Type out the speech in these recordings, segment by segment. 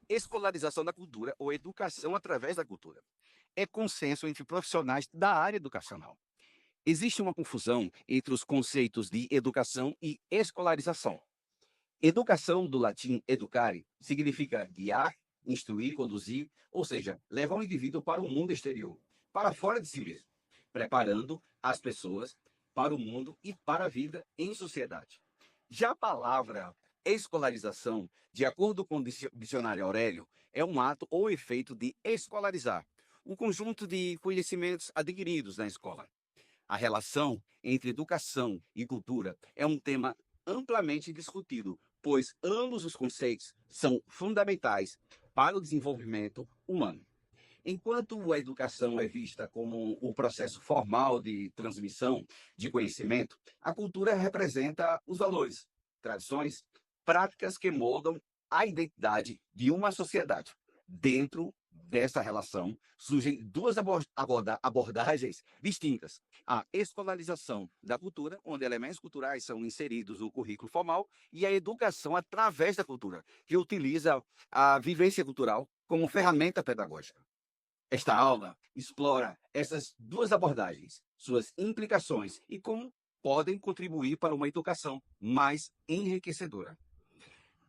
escolarização da cultura ou educação através da cultura. É consenso entre profissionais da área educacional. Existe uma confusão entre os conceitos de educação e escolarização. Educação, do latim educare, significa guiar, instruir, conduzir, ou seja, levar o indivíduo para o mundo exterior, para fora de si mesmo, preparando as pessoas para o mundo e para a vida em sociedade. Já a palavra escolarização, de acordo com o dicionário Aurélio, é um ato ou efeito de escolarizar, um conjunto de conhecimentos adquiridos na escola. A relação entre educação e cultura é um tema amplamente discutido, pois ambos os conceitos são fundamentais para o desenvolvimento humano. Enquanto a educação é vista como o processo formal de transmissão de conhecimento, a cultura representa os valores, tradições, práticas que moldam a identidade de uma sociedade. Dentro dessa relação, surgem duas abordagens distintas: a escolarização da cultura, onde elementos culturais são inseridos no currículo formal, e a educação através da cultura, que utiliza a vivência cultural como ferramenta pedagógica. Esta aula explora essas duas abordagens, suas implicações e como podem contribuir para uma educação mais enriquecedora.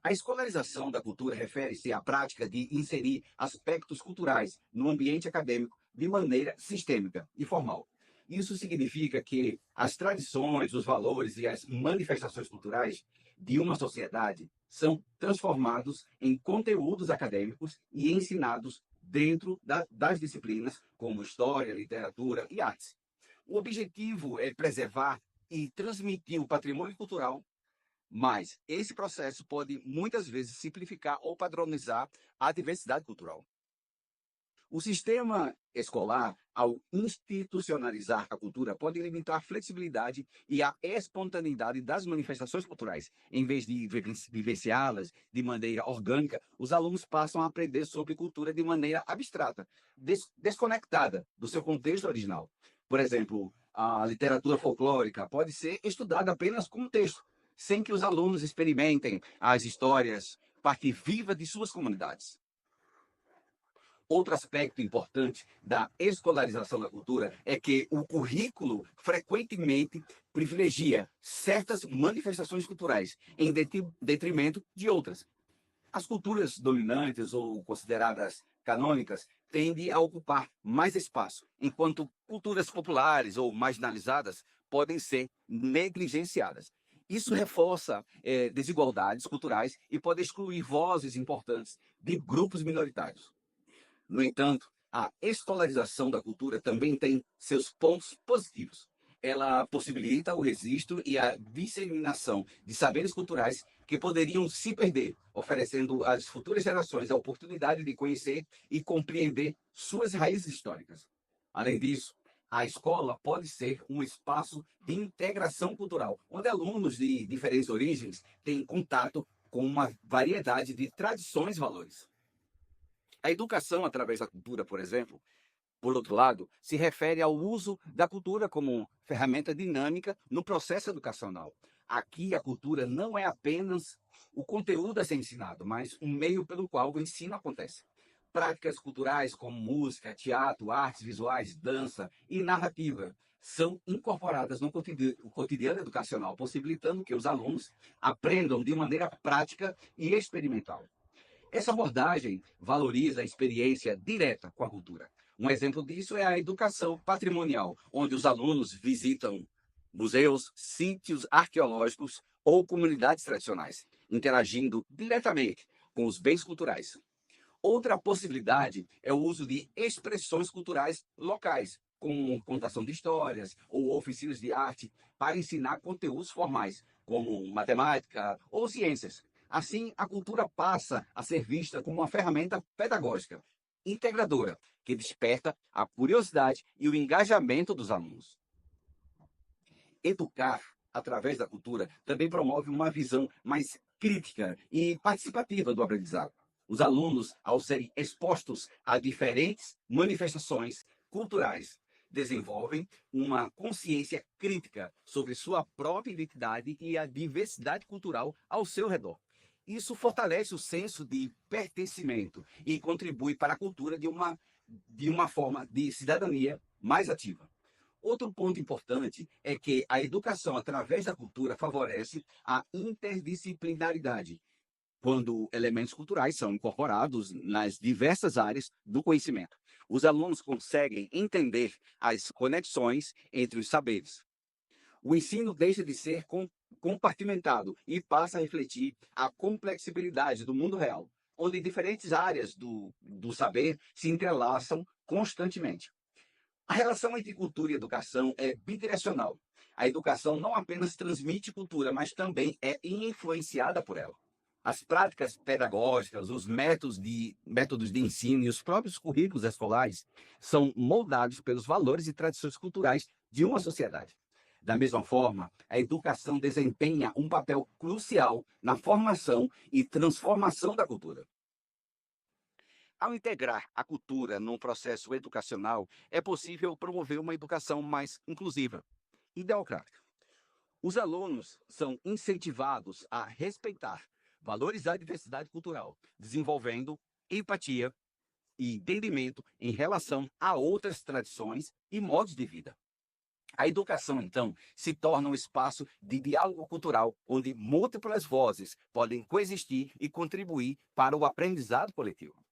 A escolarização da cultura refere-se à prática de inserir aspectos culturais no ambiente acadêmico de maneira sistêmica e formal. Isso significa que as tradições, os valores e as manifestações culturais de uma sociedade são transformados em conteúdos acadêmicos e ensinados dentro das disciplinas como história, literatura e artes. O objetivo é preservar e transmitir o patrimônio cultural, mas esse processo pode muitas vezes simplificar ou padronizar a diversidade cultural. O sistema escolar, ao institucionalizar a cultura, pode limitar a flexibilidade e a espontaneidade das manifestações culturais. Em vez de vivenciá-las de maneira orgânica, os alunos passam a aprender sobre cultura de maneira abstrata, desconectada do seu contexto original. Por exemplo, a literatura folclórica pode ser estudada apenas como texto, sem que os alunos experimentem as histórias, parte viva de suas comunidades. Outro aspecto importante da escolarização da cultura é que o currículo frequentemente privilegia certas manifestações culturais em detrimento de outras. As culturas dominantes ou consideradas canônicas tendem a ocupar mais espaço, enquanto culturas populares ou marginalizadas podem ser negligenciadas. Isso reforça desigualdades culturais e pode excluir vozes importantes de grupos minoritários. No entanto, a escolarização da cultura também tem seus pontos positivos. Ela possibilita o registro e a disseminação de saberes culturais que poderiam se perder, oferecendo às futuras gerações a oportunidade de conhecer e compreender suas raízes históricas. Além disso, a escola pode ser um espaço de integração cultural, onde alunos de diferentes origens têm contato com uma variedade de tradições e valores. A educação através da cultura, por exemplo, por outro lado, se refere ao uso da cultura como ferramenta dinâmica no processo educacional. Aqui, a cultura não é apenas o conteúdo a ser ensinado, mas um meio pelo qual o ensino acontece. Práticas culturais como música, teatro, artes visuais, dança e narrativa são incorporadas no cotidiano educacional, possibilitando que os alunos aprendam de maneira prática e experimental. Essa abordagem valoriza a experiência direta com a cultura. Um exemplo disso é a educação patrimonial, onde os alunos visitam museus, sítios arqueológicos ou comunidades tradicionais, interagindo diretamente com os bens culturais. Outra possibilidade é o uso de expressões culturais locais, como contação de histórias ou oficinas de arte, para ensinar conteúdos formais, como matemática ou ciências. Assim, a cultura passa a ser vista como uma ferramenta pedagógica, integradora, que desperta a curiosidade e o engajamento dos alunos. Educar através da cultura também promove uma visão mais crítica e participativa do aprendizado. Os alunos, ao serem expostos a diferentes manifestações culturais, desenvolvem uma consciência crítica sobre sua própria identidade e a diversidade cultural ao seu redor. Isso fortalece o senso de pertencimento e contribui para a cultura de uma forma de cidadania mais ativa. Outro ponto importante é que a educação através da cultura favorece a interdisciplinaridade, quando elementos culturais são incorporados nas diversas áreas do conhecimento. Os alunos conseguem entender as conexões entre os saberes. O ensino deixa de ser compartimentado e passa a refletir a complexibilidade do mundo real, onde diferentes áreas do saber se entrelaçam constantemente. A relação entre cultura e educação é bidirecional. A educação não apenas transmite cultura, mas também é influenciada por ela. As práticas pedagógicas, os métodos de ensino e os próprios currículos escolares são moldados pelos valores e tradições culturais de uma sociedade. Da mesma forma, a educação desempenha um papel crucial na formação e transformação da cultura. Ao integrar a cultura no processo educacional, é possível promover uma educação mais inclusiva e democrática. Os alunos são incentivados a respeitar, valorizar a diversidade cultural, desenvolvendo empatia e entendimento em relação a outras tradições e modos de vida. A educação, então, se torna um espaço de diálogo cultural, onde múltiplas vozes podem coexistir e contribuir para o aprendizado coletivo.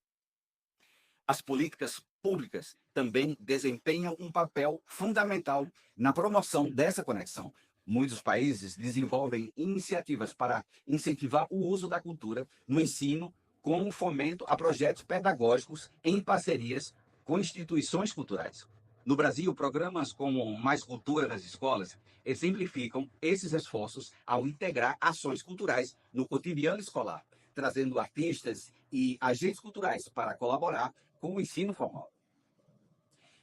As políticas públicas também desempenham um papel fundamental na promoção dessa conexão. Muitos países desenvolvem iniciativas para incentivar o uso da cultura no ensino, como fomento a projetos pedagógicos em parcerias com instituições culturais. No Brasil, programas como Mais Cultura nas escolas exemplificam esses esforços ao integrar ações culturais no cotidiano escolar, trazendo artistas e agentes culturais para colaborar com o ensino formal.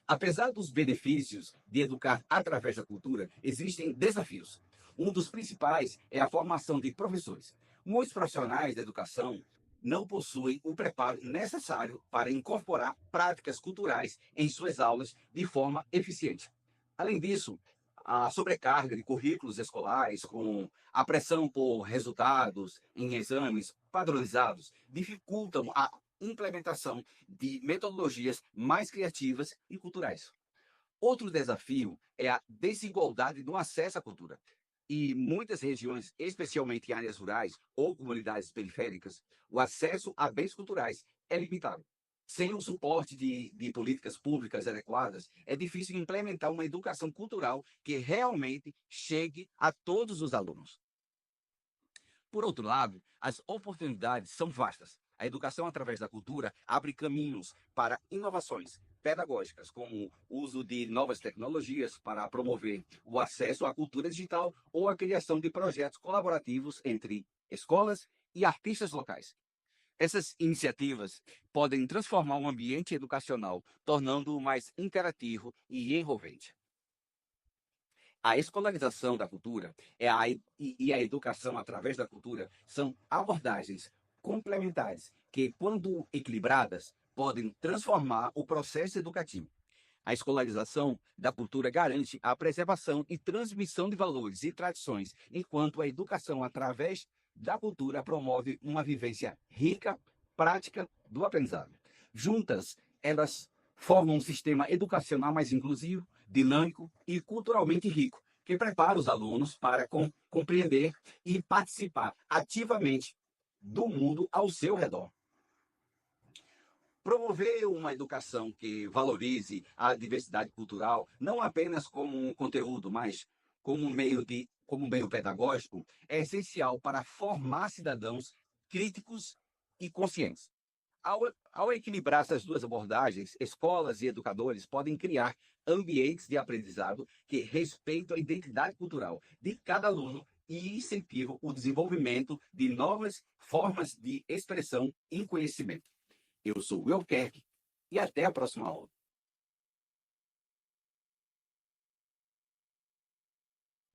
Apesar dos benefícios de educar através da cultura, existem desafios. Um dos principais é a formação de professores. Muitos profissionais da educação não possuem o preparo necessário para incorporar práticas culturais em suas aulas de forma eficiente. Além disso, a sobrecarga de currículos escolares, com a pressão por resultados em exames padronizados, dificultam a implementação de metodologias mais criativas e culturais. Outro desafio é a desigualdade no acesso à cultura. E muitas regiões, especialmente em áreas rurais ou comunidades periféricas, o acesso a bens culturais é limitado. Sem o suporte de políticas públicas adequadas, é difícil implementar uma educação cultural que realmente chegue a todos os alunos. Por outro lado, as oportunidades são vastas. A educação através da cultura abre caminhos para inovações pedagógicas, como o uso de novas tecnologias para promover o acesso à cultura digital ou a criação de projetos colaborativos entre escolas e artistas locais. Essas iniciativas podem transformar o ambiente educacional, tornando-o mais interativo e envolvente. A escolarização da cultura e a educação através da cultura são abordagens complementares que, quando equilibradas, podem transformar o processo educativo. A escolarização da cultura garante a preservação e transmissão de valores e tradições, enquanto a educação através da cultura promove uma vivência rica, prática do aprendizado. Juntas, elas formam um sistema educacional mais inclusivo, dinâmico e culturalmente rico, que prepara os alunos para compreender e participar ativamente do mundo ao seu redor. Promover uma educação que valorize a diversidade cultural, não apenas como um conteúdo, mas como um meio pedagógico, é essencial para formar cidadãos críticos e conscientes. Ao equilibrar essas duas abordagens, escolas e educadores podem criar ambientes de aprendizado que respeitam a identidade cultural de cada aluno e incentivam o desenvolvimento de novas formas de expressão e conhecimento. Eu sou Will Kerk e até a próxima aula.